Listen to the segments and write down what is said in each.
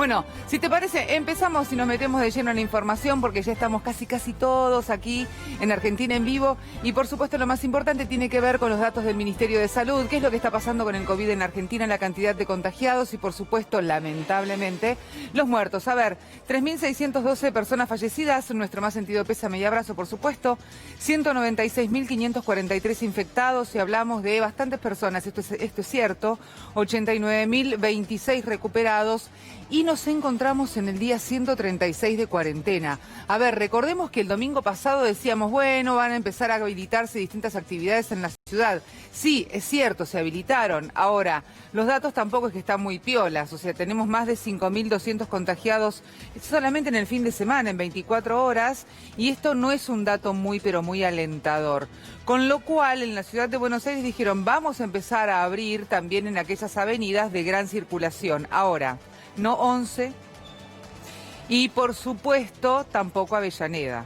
Bueno, si te parece, empezamos y nos metemos de lleno en la información porque ya estamos casi todos aquí en Argentina en vivo y por supuesto lo más importante tiene que ver con los datos del Ministerio de Salud, qué es lo que está pasando con el COVID en Argentina, la cantidad de contagiados y por supuesto, lamentablemente, los muertos. A ver, 3.612 personas fallecidas, nuestro más sentido pésame y abrazo por supuesto, 196.543 infectados y hablamos de bastantes personas, esto es cierto, 89.026 recuperados y nos encontramos en el día 136 de cuarentena. A ver, recordemos que el domingo pasado decíamos, bueno, van a empezar a habilitarse distintas actividades en la ciudad. Sí, es cierto, se habilitaron. Ahora, los datos tampoco es que están muy piolas, o sea, tenemos más de 5.200 contagiados solamente en el fin de semana, en 24 horas, y esto no es un dato muy, pero muy alentador. Con lo cual, en la ciudad de Buenos Aires dijeron, vamos a empezar a abrir también en aquellas avenidas de gran circulación. Ahora, no 11 y por supuesto tampoco Avellaneda,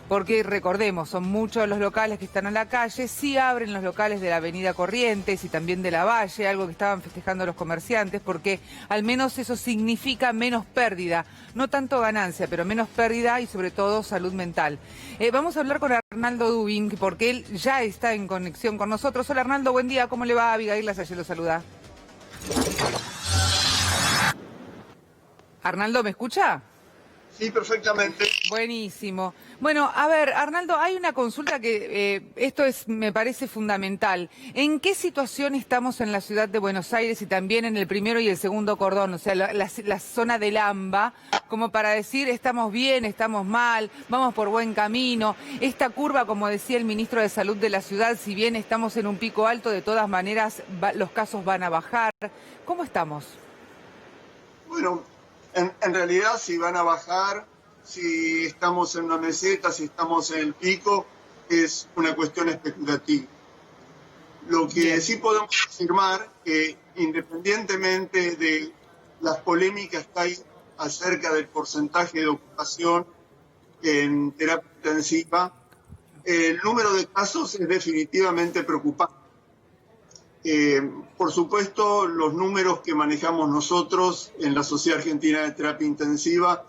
porque recordemos, son muchos los locales que están a la calle, sí abren los locales de la avenida Corrientes y también de la Valle, algo que estaban festejando los comerciantes, porque al menos eso significa menos pérdida, no tanto ganancia, pero menos pérdida y sobre todo salud mental. Vamos a hablar con Arnaldo Dubin, porque él ya está en conexión con nosotros. Hola Arnaldo, buen día, ¿cómo le va? Abigail Lasalle lo saluda. Arnaldo, ¿me escucha? Sí, perfectamente. Buenísimo. Bueno, a ver, Arnaldo, hay una consulta que me parece fundamental. ¿En qué situación estamos en la ciudad de Buenos Aires y también en el primero y el segundo cordón? O sea, la zona del AMBA, como para decir, estamos bien, estamos mal, vamos por buen camino. Esta curva, como decía el ministro de Salud de la ciudad, si bien estamos en un pico alto, de todas maneras los casos van a bajar. ¿Cómo estamos? Bueno, en realidad si van a bajar, si estamos en una meseta, si estamos en el pico, es una cuestión especulativa. Lo que sí podemos afirmar que independientemente de las polémicas que hay acerca del porcentaje de ocupación en terapia intensiva, el número de casos es definitivamente preocupante. Por supuesto, los números que manejamos nosotros en la Sociedad Argentina de Terapia Intensiva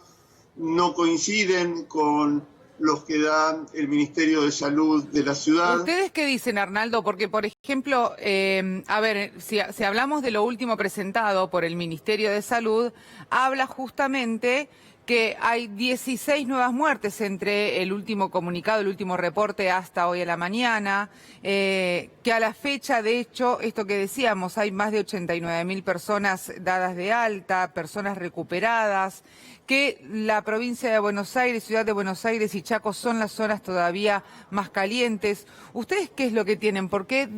no coinciden con los que da el Ministerio de Salud de la ciudad. ¿Ustedes qué dicen, Arnaldo? Porque, por ejemplo, a ver, si hablamos de lo último presentado por el Ministerio de Salud, habla justamente que hay 16 nuevas muertes entre el último comunicado, el último reporte hasta hoy a la mañana, que a la fecha, de hecho, esto que decíamos, hay más de 89.000 personas dadas de alta, personas recuperadas, que la provincia de Buenos Aires, ciudad de Buenos Aires y Chaco son las zonas todavía más calientes. ¿Ustedes qué es lo que tienen? ¿Por qué,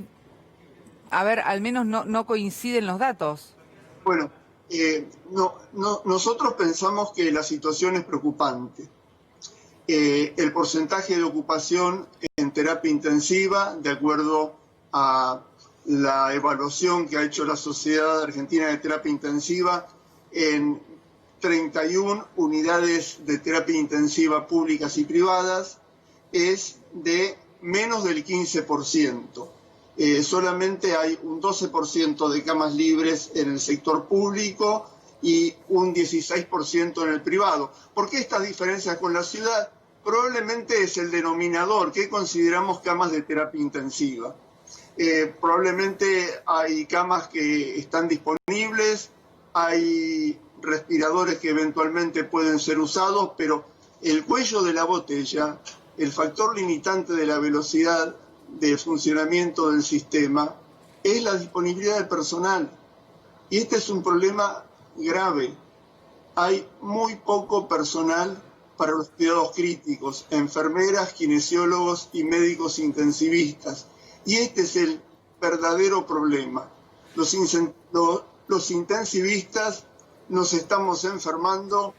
a ver, al menos no coinciden los datos? Bueno, nosotros pensamos que la situación es preocupante. El porcentaje de ocupación en terapia intensiva, de acuerdo a la evaluación que ha hecho la Sociedad Argentina de Terapia Intensiva, en 31 unidades de terapia intensiva públicas y privadas, es de menos del 15%. Solamente hay un 12% de camas libres en el sector público y un 16% en el privado. ¿Por qué estas diferencias con la ciudad? Probablemente es el denominador que consideramos camas de terapia intensiva. Probablemente hay camas que están disponibles, hay respiradores que eventualmente pueden ser usados, pero el cuello de la botella, el factor limitante de la velocidad de funcionamiento del sistema, es la disponibilidad de personal. Y este es un problema grave. Hay muy poco personal para los cuidados críticos, enfermeras, kinesiólogos y médicos intensivistas. Y este es el verdadero problema. Los intensivistas nos estamos enfermando,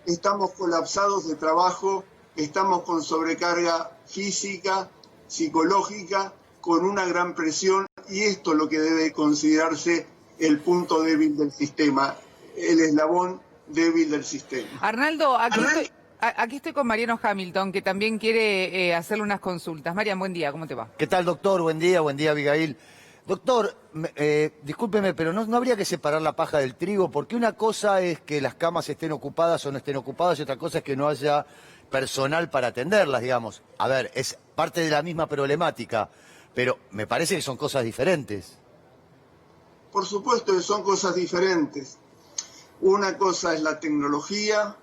estamos colapsados de trabajo, estamos con sobrecarga física, psicológica, con una gran presión, y esto es lo que debe considerarse el punto débil del sistema, el eslabón débil del sistema. Arnaldo, aquí estoy con Mariano Hamilton, que también quiere hacerle unas consultas. Mariano, buen día, ¿cómo te va? ¿Qué tal, doctor? Buen día, Abigail. Doctor, discúlpeme, pero no habría que separar la paja del trigo, porque una cosa es que las camas estén ocupadas o no estén ocupadas y otra cosa es que no haya personal para atenderlas, digamos. A ver, es parte de la misma problemática, pero me parece que son cosas diferentes. Por supuesto que son cosas diferentes. Una cosa es la tecnología,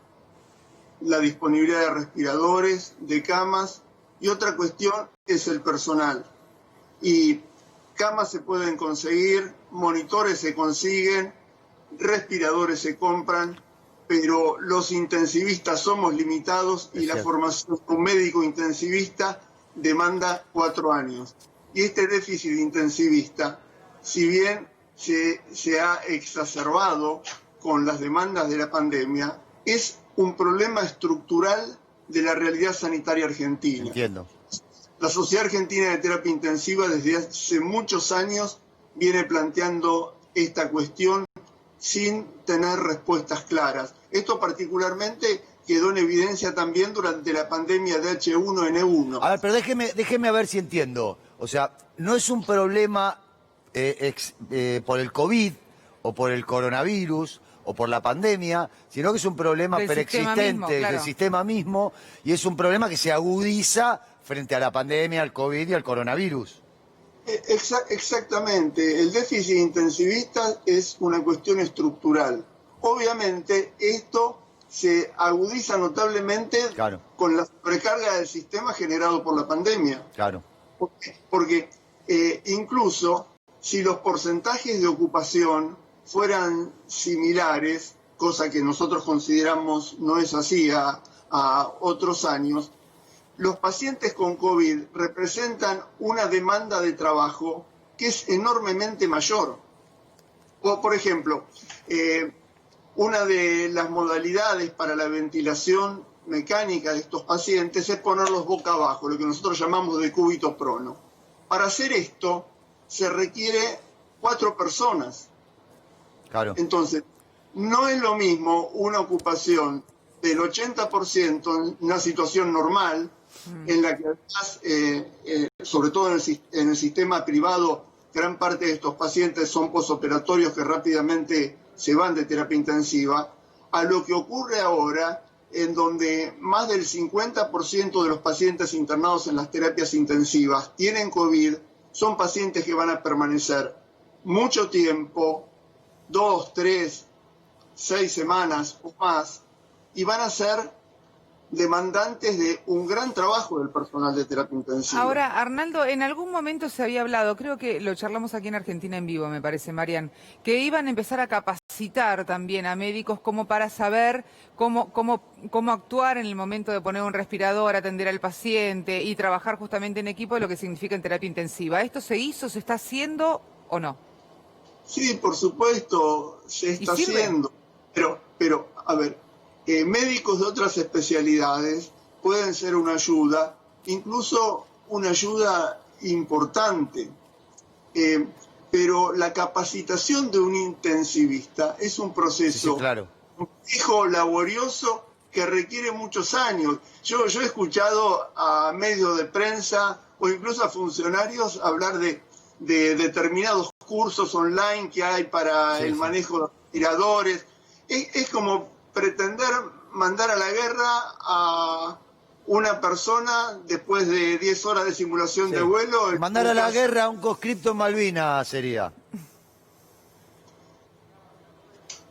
la disponibilidad de respiradores, de camas, y otra cuestión es el personal. Y camas se pueden conseguir, monitores se consiguen, respiradores se compran, pero los intensivistas somos limitados y la formación de un médico intensivista demanda 4 años. Y este déficit intensivista, si bien se ha exacerbado con las demandas de la pandemia, es un problema estructural de la realidad sanitaria argentina. Entiendo. La Sociedad Argentina de Terapia Intensiva desde hace muchos años viene planteando esta cuestión sin tener respuestas claras. Esto particularmente quedó en evidencia también durante la pandemia de H1N1. A ver, pero déjeme a ver si entiendo. O sea, no es un problema por el COVID o por el coronavirus o por la pandemia, sino que es un problema preexistente del sistema mismo, y es un problema que se agudiza frente a la pandemia, al COVID y al coronavirus. Exactamente. El déficit intensivista es una cuestión estructural. Obviamente esto se agudiza notablemente con la sobrecarga del sistema generado por la pandemia. Claro. Porque incluso si los porcentajes de ocupación fueran similares, cosa que nosotros consideramos no es así a otros años, los pacientes con COVID representan una demanda de trabajo que es enormemente mayor. O, por ejemplo, una de las modalidades para la ventilación mecánica de estos pacientes es ponerlos boca abajo, lo que nosotros llamamos decúbito prono. Para hacer esto se requiere 4 personas. Claro. Entonces, no es lo mismo una ocupación del 80% en una situación normal, en la que además, sobre todo en el sistema privado, gran parte de estos pacientes son posoperatorios que rápidamente se van de terapia intensiva, a lo que ocurre ahora, en donde más del 50% de los pacientes internados en las terapias intensivas tienen COVID, son pacientes que van a permanecer mucho tiempo, 2, 3, 6 semanas o más, y van a ser demandantes de un gran trabajo del personal de terapia intensiva. Ahora, Arnaldo, en algún momento se había hablado, creo que lo charlamos aquí en Argentina en Vivo, me parece, Marian, que iban a empezar a capacitar también a médicos como para saber cómo actuar en el momento de poner un respirador, atender al paciente y trabajar justamente en equipo, lo que significa en terapia intensiva. ¿Esto se hizo, se está haciendo o no? Sí, por supuesto, se está haciendo, pero a ver, médicos de otras especialidades pueden ser una ayuda, incluso una ayuda importante, pero la capacitación de un intensivista es un proceso complejo, laborioso, que requiere muchos años. Yo he escuchado a medios de prensa o incluso a funcionarios hablar de determinados cursos online que hay para el manejo de respiradores. Es como pretender mandar a la guerra a una persona después de 10 horas de simulación de vuelo. Mandar a la guerra a un conscripto en Malvinas sería.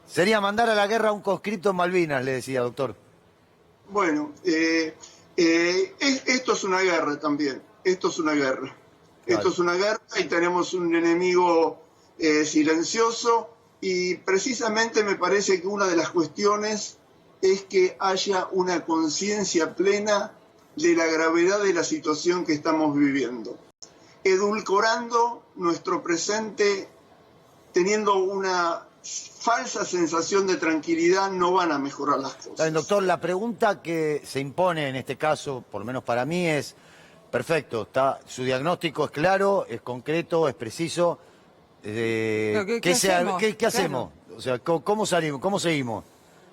Sería mandar a la guerra a un conscripto en Malvinas, le decía, doctor. Bueno, esto es una guerra también. Esto es una guerra. Esto es una guerra y tenemos un enemigo silencioso, y precisamente me parece que una de las cuestiones es que haya una conciencia plena de la gravedad de la situación que estamos viviendo. Edulcorando nuestro presente, teniendo una falsa sensación de tranquilidad, no van a mejorar las cosas. Doctor, la pregunta que se impone en este caso, por lo menos para mí, es: perfecto, su diagnóstico es claro, es concreto, es preciso. ¿Qué hacemos? O sea, ¿cómo salimos? ¿Cómo seguimos?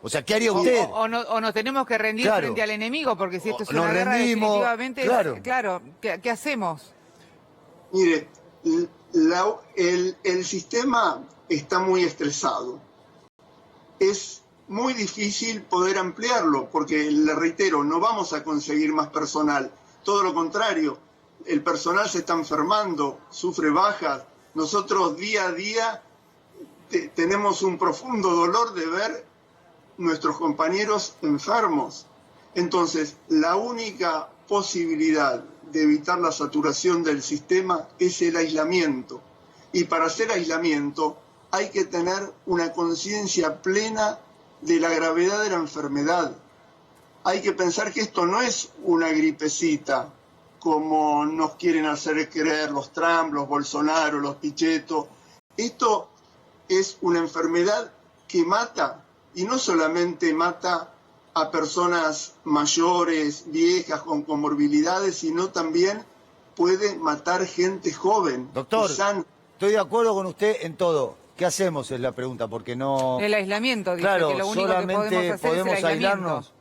O sea, ¿qué haría usted? O nos tenemos que rendir frente al enemigo, porque si esto es una guerra, definitivamente, ¿qué hacemos? Mire, el sistema está muy estresado. Es muy difícil poder ampliarlo, porque, le reitero, no vamos a conseguir más personal. Todo lo contrario, el personal se está enfermando, sufre bajas. Nosotros día a día tenemos un profundo dolor de ver nuestros compañeros enfermos. Entonces, la única posibilidad de evitar la saturación del sistema es el aislamiento. Y para hacer aislamiento hay que tener una conciencia plena de la gravedad de la enfermedad. Hay que pensar que esto no es una gripecita, como nos quieren hacer creer los Trump, los Bolsonaro, los Pichetto. Esto es una enfermedad que mata, y no solamente mata a personas mayores, viejas, con comorbilidades, sino también puede matar gente joven. Doctor, estoy de acuerdo con usted en todo. ¿Qué hacemos? Es la pregunta, porque no... El aislamiento, dice, claro, que lo único que podemos hacer es el aislamiento. aislarnos,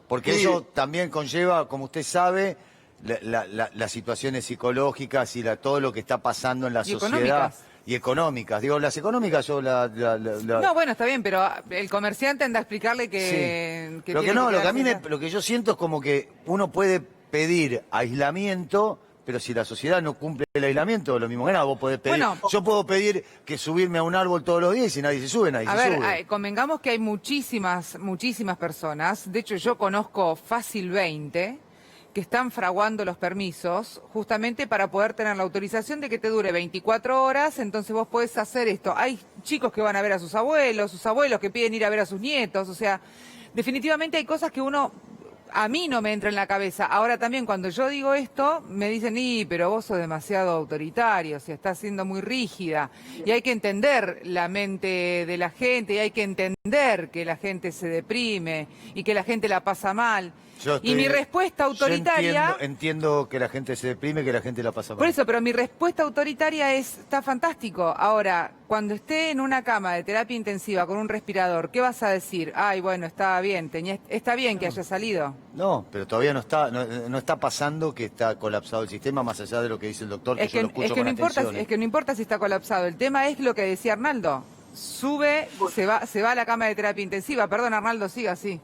porque sí, eso también conlleva, como usted sabe, las situaciones psicológicas y todo lo que está pasando en la sociedad. Económicas. Y económicas. Digo, las económicas yo No, bueno, está bien, pero el comerciante anda a explicarle que... Sí. Lo que yo siento es como que uno puede pedir aislamiento, pero si la sociedad no cumple el aislamiento, lo mismo que nada, vos podés pedir... Bueno, yo puedo pedir que subirme a un árbol todos los días y si nadie se sube, nadie se sube. A ver, convengamos que hay muchísimas personas, de hecho yo conozco fácil 20, que están fraguando los permisos justamente para poder tener la autorización de que te dure 24 horas, entonces vos podés hacer esto. Hay chicos que van a ver a sus abuelos que piden ir a ver a sus nietos, o sea, definitivamente hay cosas que a mí no me entra en la cabeza. Ahora también cuando yo digo esto, me dicen, pero vos sos demasiado autoritario, o sea, estás siendo muy rígida. Y hay que entender la mente de la gente, y hay que entender que la gente se deprime y que la gente la pasa mal. Y mi respuesta autoritaria... Yo entiendo que la gente se deprime, que la gente la pasa mal. Por eso, pero mi respuesta autoritaria está fantástico. Ahora, cuando esté en una cama de terapia intensiva con un respirador, ¿qué vas a decir? Ay, bueno, está bien, está bien que haya salido. No, pero todavía no está pasando que está colapsado el sistema, más allá de lo que dice el doctor, que yo lo escucho con atención. Es que no importa si está colapsado. El tema es lo que decía Arnaldo. Sube, se va a la cama de terapia intensiva. Perdón, Arnaldo, siga así.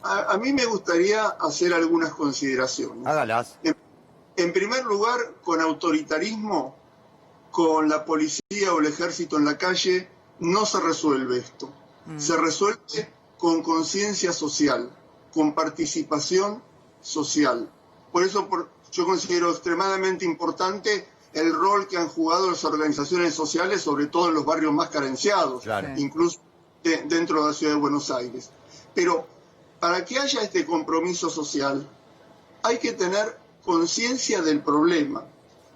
A mí me gustaría hacer algunas consideraciones. Hágalas. En primer lugar, con autoritarismo, con la policía o el ejército en la calle, no se resuelve esto. Se resuelve con conciencia social, con participación social. Por eso yo considero extremadamente importante el rol que han jugado las organizaciones sociales, sobre todo en los barrios más carenciados, claro, incluso dentro de la ciudad de Buenos Aires. Pero para que haya este compromiso social, hay que tener conciencia del problema.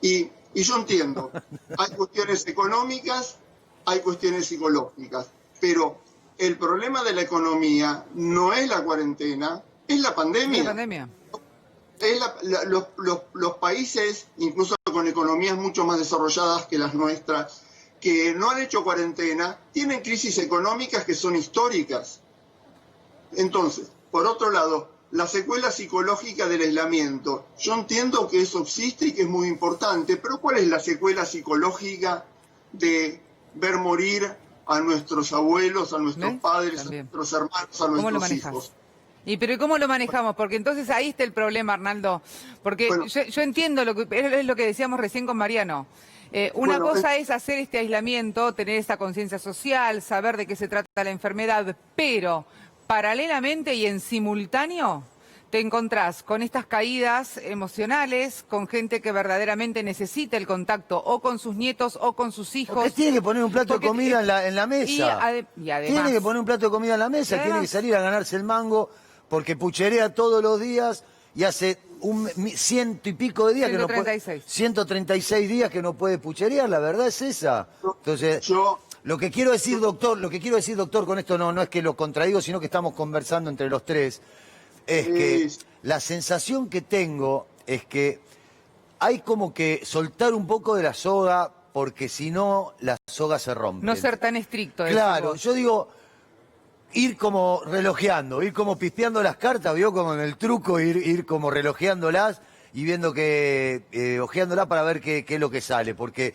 Y yo entiendo, hay cuestiones económicas, hay cuestiones psicológicas, pero el problema de la economía no es la cuarentena, es la pandemia. Es la pandemia. Los países, incluso con economías mucho más desarrolladas que las nuestras, que no han hecho cuarentena, tienen crisis económicas que son históricas. Entonces, por otro lado, la secuela psicológica del aislamiento. Yo entiendo que eso existe y que es muy importante, pero ¿cuál es la secuela psicológica de ver morir a nuestros abuelos, a nuestros padres, también, a nuestros hermanos, a nuestros hijos? Pero ¿cómo lo manejamos? Porque entonces ahí está el problema, Arnaldo. Porque bueno, yo entiendo es lo que decíamos recién con Mariano. Una cosa es hacer este aislamiento, tener esa conciencia social, saber de qué se trata la enfermedad, pero paralelamente y en simultáneo te encontrás con estas caídas emocionales, con gente que verdaderamente necesita el contacto o con sus nietos o con sus hijos. Porque tiene que poner un plato de comida en la mesa. Y además, tiene que poner un plato de comida en la mesa, tiene que salir a ganarse el mango, porque pucherea todos los días y hace 100 y pico de días 136. que no puede, 136 días que no puede pucherear, la verdad es esa. Entonces, lo que quiero decir, doctor, con esto no es que lo contradigo, sino que estamos conversando entre los tres, es que la sensación que tengo es que hay como que soltar un poco de la soga, porque si no, la soga se rompe. No ser tan estricto. Claro, yo digo, ir como relojeando, ir como pispeando las cartas, vio, como en el truco, ir como relojeándolas y viendo ojeándola para ver qué es lo que sale, porque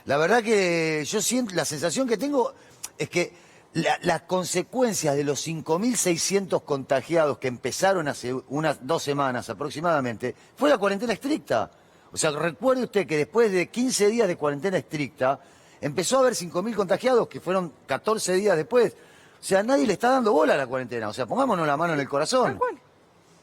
la verdad que yo siento, la sensación que tengo es que las consecuencias de los 5.600 contagiados que empezaron hace unas 2 semanas aproximadamente, fue la cuarentena estricta. O sea, recuerde usted que después de 15 días de cuarentena estricta, empezó a haber 5.000 contagiados, que fueron 14 días después. O sea, nadie le está dando bola a la cuarentena. O sea, pongámonos la mano en el corazón.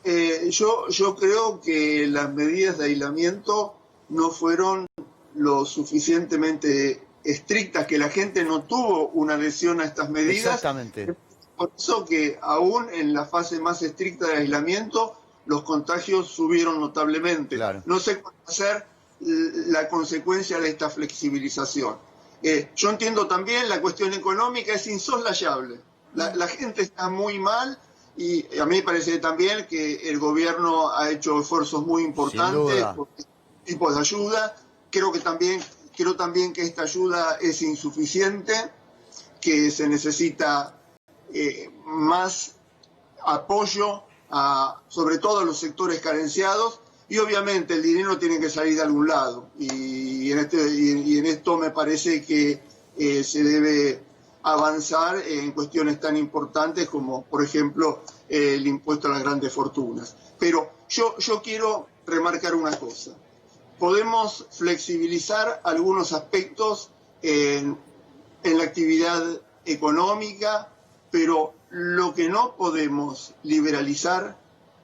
Yo creo que las medidas de aislamiento no fueron lo suficientemente estrictas, que la gente no tuvo una adhesión a estas medidas. Exactamente. Por eso que aún en la fase más estricta de aislamiento, los contagios subieron notablemente. Claro. No sé cuál va a ser la consecuencia de esta flexibilización. Yo entiendo también la cuestión económica, es insoslayable. La gente está muy mal y a mí me parece también que el gobierno ha hecho esfuerzos muy importantes por este tipo de ayuda. Creo también que esta ayuda es insuficiente, que se necesita más apoyo sobre todo a los sectores carenciados, y obviamente el dinero tiene que salir de algún lado, y en esto me parece que se debe avanzar en cuestiones tan importantes como, por ejemplo, el impuesto a las grandes fortunas. Pero yo quiero remarcar una cosa. Podemos flexibilizar algunos aspectos en la actividad económica, pero lo que no podemos liberalizar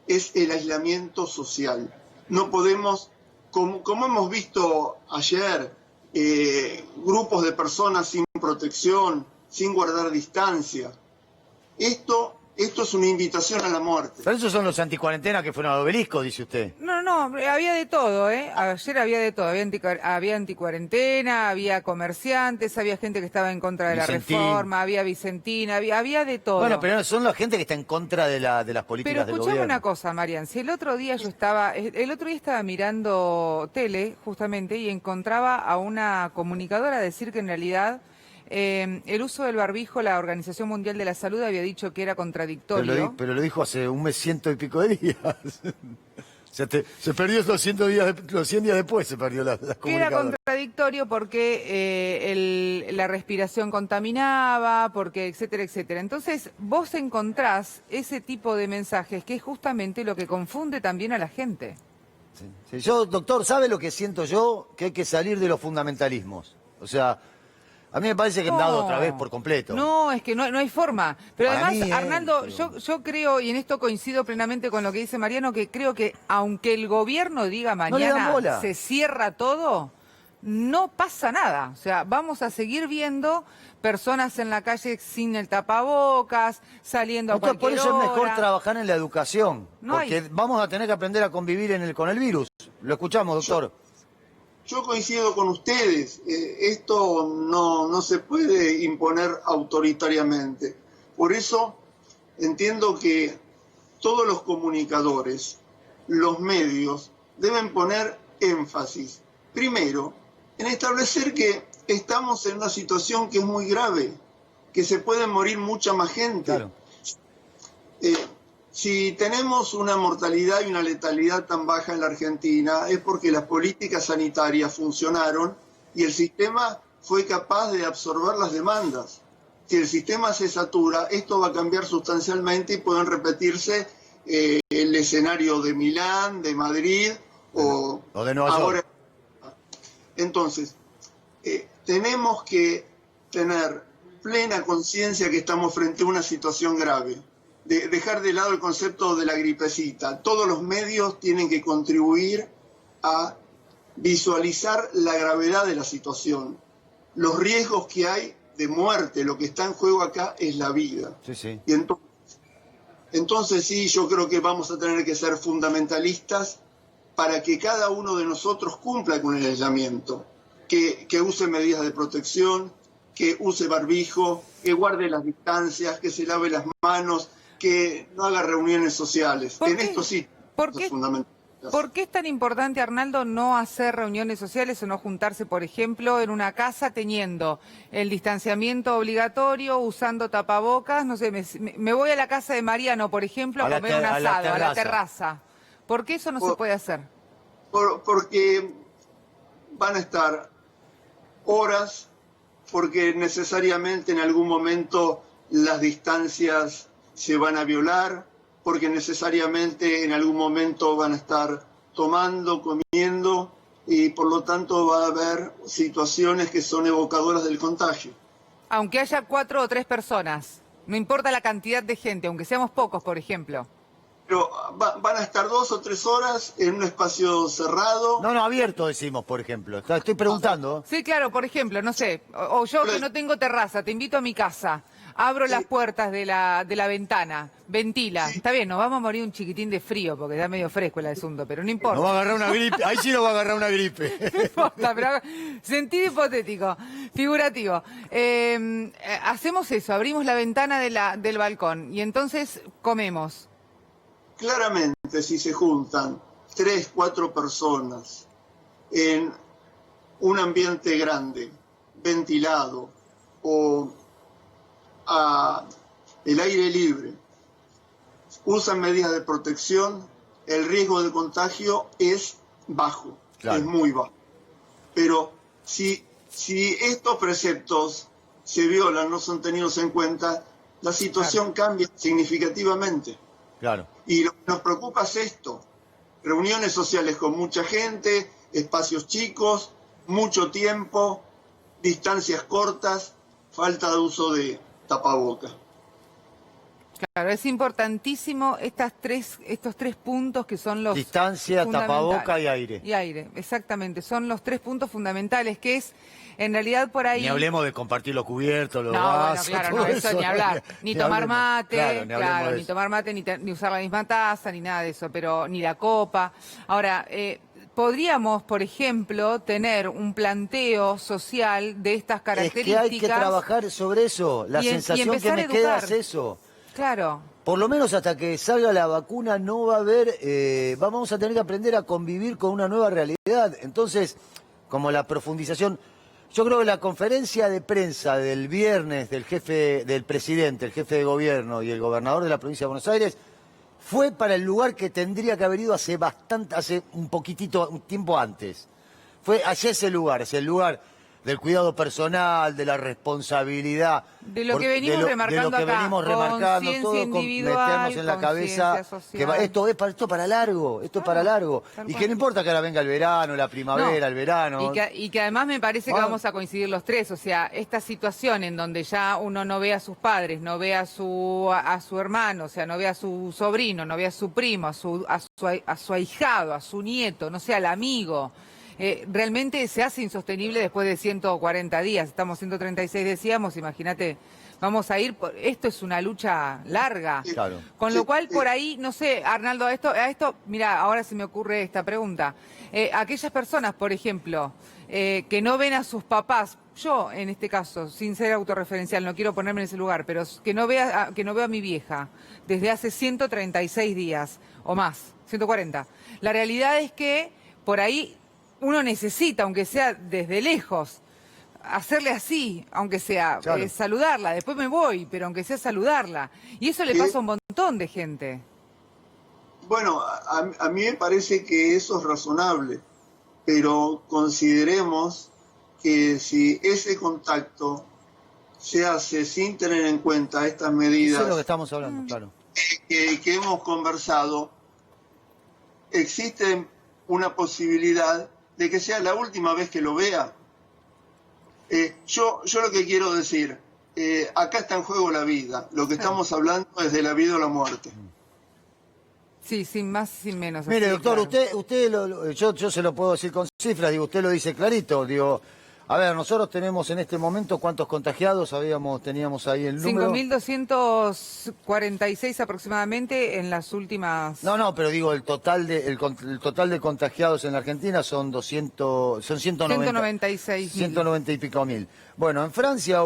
es el aislamiento social. No podemos, como hemos visto ayer, grupos de personas sin protección, sin guardar distancia. Esto es una invitación a la muerte. Pero esos son los anticuarentena que fueron al obelisco, dice usted. No, había de todo, ¿eh? Ayer había de todo. Había anticuarentena, había comerciantes, había gente que estaba en contra de Vicentín. la reforma, había Vicentina, había de todo. Bueno, pero son la gente que está en contra de las políticas del Pero gobierno. escuchame una cosa, Marian. Si el otro día estaba mirando tele, justamente, y encontraba a una comunicadora decir que en realidad el uso del barbijo, la Organización Mundial de la Salud había dicho que era contradictorio. Pero lo dijo hace un mes, 100 y pico de días. O sea, se perdió los 100 días después, se perdió las Que era contradictorio porque la respiración contaminaba, porque etcétera, etcétera. Entonces, vos encontrás ese tipo de mensajes que es justamente lo que confunde también a la gente. Sí, sí. Yo, doctor, ¿sabe lo que siento yo? Que hay que salir de los fundamentalismos. O sea, a mí me parece que han dado otra vez por completo. No, es que no hay forma. Pero Para además, mí, Arnaldo, pero... yo creo, y en esto coincido plenamente con lo que dice Mariano, que creo que aunque el gobierno diga mañana se cierra todo, no pasa nada. O sea, vamos a seguir viendo personas en la calle sin el tapabocas, saliendo a cualquier hora. Por eso es mejor trabajar en la educación, No porque vamos a tener que aprender a convivir con el virus. Lo escuchamos, doctor. Yo coincido con ustedes, esto no se puede imponer autoritariamente. Por eso entiendo que todos los comunicadores, los medios, deben poner énfasis, primero, en establecer que estamos en una situación que es muy grave, que se puede morir mucha más gente. Claro. Si tenemos una mortalidad y una letalidad tan baja en la Argentina es porque las políticas sanitarias funcionaron y el sistema fue capaz de absorber las demandas. Si el sistema se satura, esto va a cambiar sustancialmente y pueden repetirse el escenario de Milán, de Madrid o de Nueva York. Ahora. Entonces, tenemos que tener plena conciencia que estamos frente a una situación grave. Dejar de lado el concepto de la gripecita. Todos los medios tienen que contribuir a visualizar la gravedad de la situación, los riesgos que hay de muerte. Lo que está en juego acá es la vida. Sí, sí. Y entonces sí, yo creo que vamos a tener que ser fundamentalistas para que cada uno de nosotros cumpla con el aislamiento, que use medidas de protección, que use barbijo, que guarde las distancias, que se lave las manos, que no haga reuniones sociales. En esto sí es fundamental. ¿Por qué es tan importante, Arnaldo, no hacer reuniones sociales o no juntarse, por ejemplo, en una casa teniendo el distanciamiento obligatorio, usando tapabocas? No sé, me voy a la casa de Mariano, por ejemplo, a comer un asado, a la terraza. ¿Por qué eso no se puede hacer? Porque van a estar horas, porque necesariamente en algún momento las distancias se van a violar, porque necesariamente en algún momento van a estar tomando, comiendo, y por lo tanto va a haber situaciones que son evocadoras del contagio. Aunque haya 4 o 3 personas, no importa la cantidad de gente, aunque seamos pocos, por ejemplo. Pero van a estar 2 o 3 horas en un espacio cerrado. No, abierto decimos, por ejemplo. Estoy preguntando. Sí, claro, por ejemplo, no sé, o yo que no tengo terraza, te invito a mi casa, abro las puertas de la ventana, ventila. Está bien, nos vamos a morir un chiquitín de frío, porque está medio fresco el asunto, pero no importa. No va a agarrar una gripe, ahí sí no va a agarrar una gripe. No importa, pero sentido hipotético, figurativo. Hacemos eso, abrimos la ventana del balcón y entonces comemos. Claramente, si se juntan 3, 4 personas en un ambiente grande, ventilado o el aire libre, usan medidas de protección, el riesgo de contagio es bajo, claro, es muy bajo. Pero si estos preceptos se violan, no son tenidos en cuenta, la situación cambia significativamente. Claro. Y lo que nos preocupa es esto: reuniones sociales con mucha gente, espacios chicos, mucho tiempo, distancias cortas, falta de uso de tapabocas. Claro, es importantísimo estos tres puntos que son los distancia, tapaboca y aire. Y aire, exactamente, son los 3 puntos fundamentales, que es, en realidad por ahí... Ni hablemos de compartir los cubiertos, los no, vasos, bueno, claro, todo no, eso ni hablar. Ni tomar mate, ni tomar mate, ni usar la misma taza, ni nada de eso, pero ni la copa. Ahora, podríamos, por ejemplo, tener un planteo social de estas características. Es que hay que trabajar sobre eso. La sensación que me queda es eso. Claro. Por lo menos hasta que salga la vacuna no va a haber, vamos a tener que aprender a convivir con una nueva realidad. Entonces, como la profundización, yo creo que la conferencia de prensa del viernes del presidente, el jefe de gobierno y el gobernador de la provincia de Buenos Aires, fue para el lugar que tendría que haber ido hace un tiempo antes. Fue hacia ese lugar, del cuidado personal, de la responsabilidad. De lo que venimos remarcando acá. De lo que venimos remarcando, todo con meternos en la cabeza que esto es para largo, esto es para largo. Y que no importa que ahora venga el verano, la primavera, el verano. Y que además me parece que vamos a coincidir los tres. O sea, esta situación en donde ya uno no ve a sus padres, no ve a su hermano, o sea, no ve a su sobrino, no ve a su primo, a su ahijado, a su nieto, no sé, al amigo. Realmente se hace insostenible después de 140 días. Estamos 136, decíamos, imagínate, vamos a ir, esto es una lucha larga. Claro. Con lo cual, por ahí, no sé, Arnaldo, a esto, mira, ahora se me ocurre esta pregunta. Aquellas personas, por ejemplo, que no ven a sus papás, yo en este caso, sin ser autorreferencial, no quiero ponerme en ese lugar, pero que no veo a mi vieja desde hace 136 días o más, 140. La realidad es que por ahí uno necesita, aunque sea desde lejos, hacerle así, aunque sea saludarla. Después me voy, pero aunque sea saludarla. Y eso le pasa a un montón de gente. Bueno, a mí me parece que eso es razonable, pero consideremos que si ese contacto se hace sin tener en cuenta estas medidas... Eso es lo que estamos hablando, claro. Que hemos conversado, existe una posibilidad de que sea la última vez que lo vea. Yo lo que quiero decir, acá está en juego la vida. Lo que estamos hablando es de la vida o la muerte. Sí, sin más, sin menos. Mire, así, doctor, claro. yo se lo puedo decir con cifras, digo, usted lo dice clarito, digo, a ver, nosotros tenemos en este momento, ¿cuántos contagiados teníamos ahí el número? 5.246 aproximadamente en las últimas... No, pero digo, el total de contagiados en la Argentina son 196. 190 y pico mil. Bueno, en Francia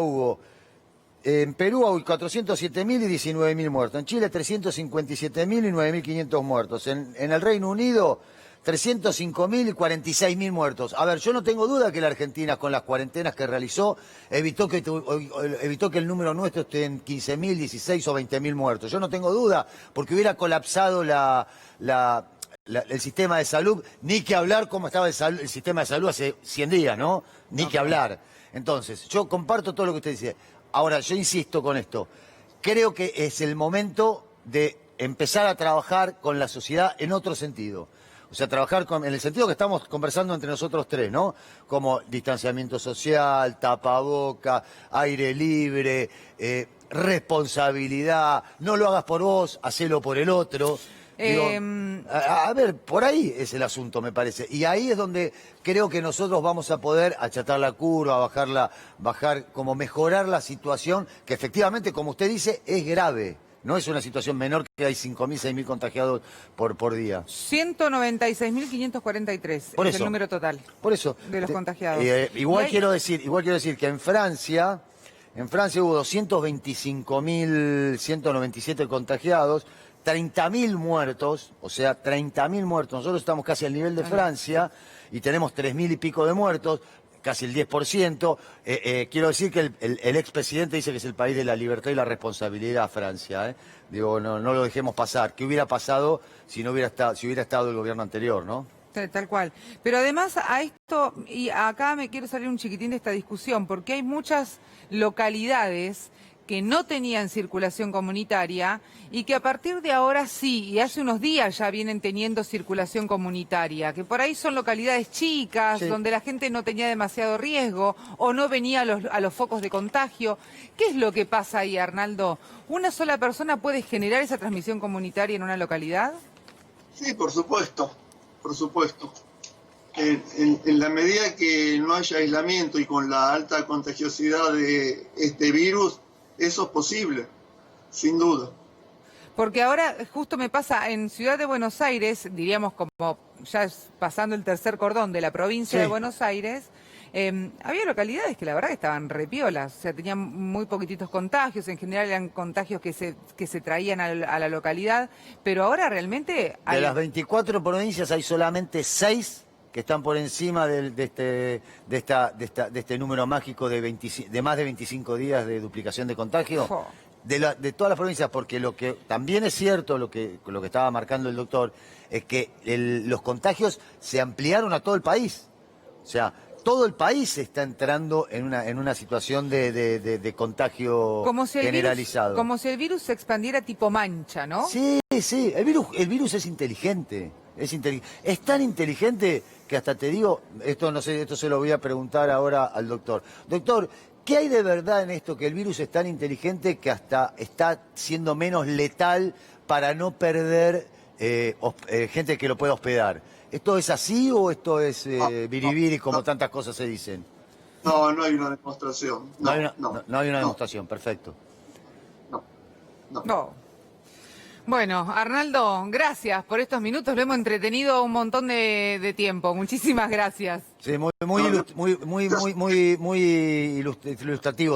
en Perú hay 407.000 y 19.000 muertos. En Chile 357.000 y 9.500 muertos. En el Reino Unido 305.000 y 46.000 muertos. A ver, yo no tengo duda que la Argentina, con las cuarentenas que realizó, evitó que el número nuestro esté en 15.000, 16 o 20.000 muertos. Yo no tengo duda, porque hubiera colapsado la el sistema de salud, ni que hablar cómo estaba el sistema de salud hace 100 días, ¿no? Ni que hablar. Entonces, yo comparto todo lo que usted dice. Ahora, yo insisto con esto. Creo que es el momento de empezar a trabajar con la sociedad en otro sentido. O sea, trabajar en el sentido que estamos conversando entre nosotros tres, ¿no? Como distanciamiento social, tapaboca, aire libre, responsabilidad. No lo hagas por vos, hacelo por el otro. Digo, a ver, por ahí es el asunto, me parece. Y ahí es donde creo que nosotros vamos a poder achatar la curva, como mejorar la situación, que efectivamente, como usted dice, es grave. No es una situación menor que hay 5.000, 6.000 contagiados por día. 196.543 es el número total. Por eso. De los contagiados. Igual quiero decir que en Francia hubo 225.197 contagiados, 30.000 muertos, o sea, 30.000 muertos. Nosotros estamos casi al nivel de Francia y tenemos 3.000 y pico de muertos, casi el 10%. Quiero decir que el expresidente dice que es el país de la libertad y la responsabilidad, Francia. Digo, no lo dejemos pasar. ¿Qué hubiera pasado si hubiera estado el gobierno anterior, no? Tal cual. Pero además a esto, y acá me quiero salir un chiquitín de esta discusión, porque hay muchas localidades que no tenían circulación comunitaria y que a partir de ahora sí, y hace unos días ya vienen teniendo circulación comunitaria, que por ahí son localidades chicas, sí, donde la gente no tenía demasiado riesgo o no venía a los focos de contagio. ¿Qué es lo que pasa ahí, Arnaldo? ¿Una sola persona puede generar esa transmisión comunitaria en una localidad? Sí, por supuesto, por supuesto. En la medida que no haya aislamiento y con la alta contagiosidad de este virus, eso es posible, sin duda. Porque ahora justo me pasa en Ciudad de Buenos Aires, diríamos como ya pasando el tercer cordón de la provincia de Buenos Aires, había localidades que la verdad que estaban repiolas, o sea, tenían muy poquititos contagios, en general eran contagios que se traían a la localidad, pero ahora realmente... De las 24 provincias hay solamente 6 que están por encima de este número mágico de más de 25 días de duplicación de contagio. Oh. De todas las provincias, porque lo que también es cierto, lo que estaba marcando el doctor, es que los contagios se ampliaron a todo el país. O sea, todo el país está entrando en una situación de contagio generalizado. Como si el virus se expandiera tipo mancha, ¿no? Sí, sí, el virus es inteligente. Es tan inteligente que hasta te digo, esto se lo voy a preguntar ahora al doctor. Doctor, ¿qué hay de verdad en esto que el virus es tan inteligente que hasta está siendo menos letal para no perder gente que lo pueda hospedar? ¿Esto es así o esto es biribiri como tantas cosas se dicen? No, no hay una demostración. No hay una demostración, perfecto. No. Bueno, Arnaldo, gracias por estos minutos. Lo hemos entretenido un montón de tiempo. Muchísimas gracias. Sí, muy ilustrativo.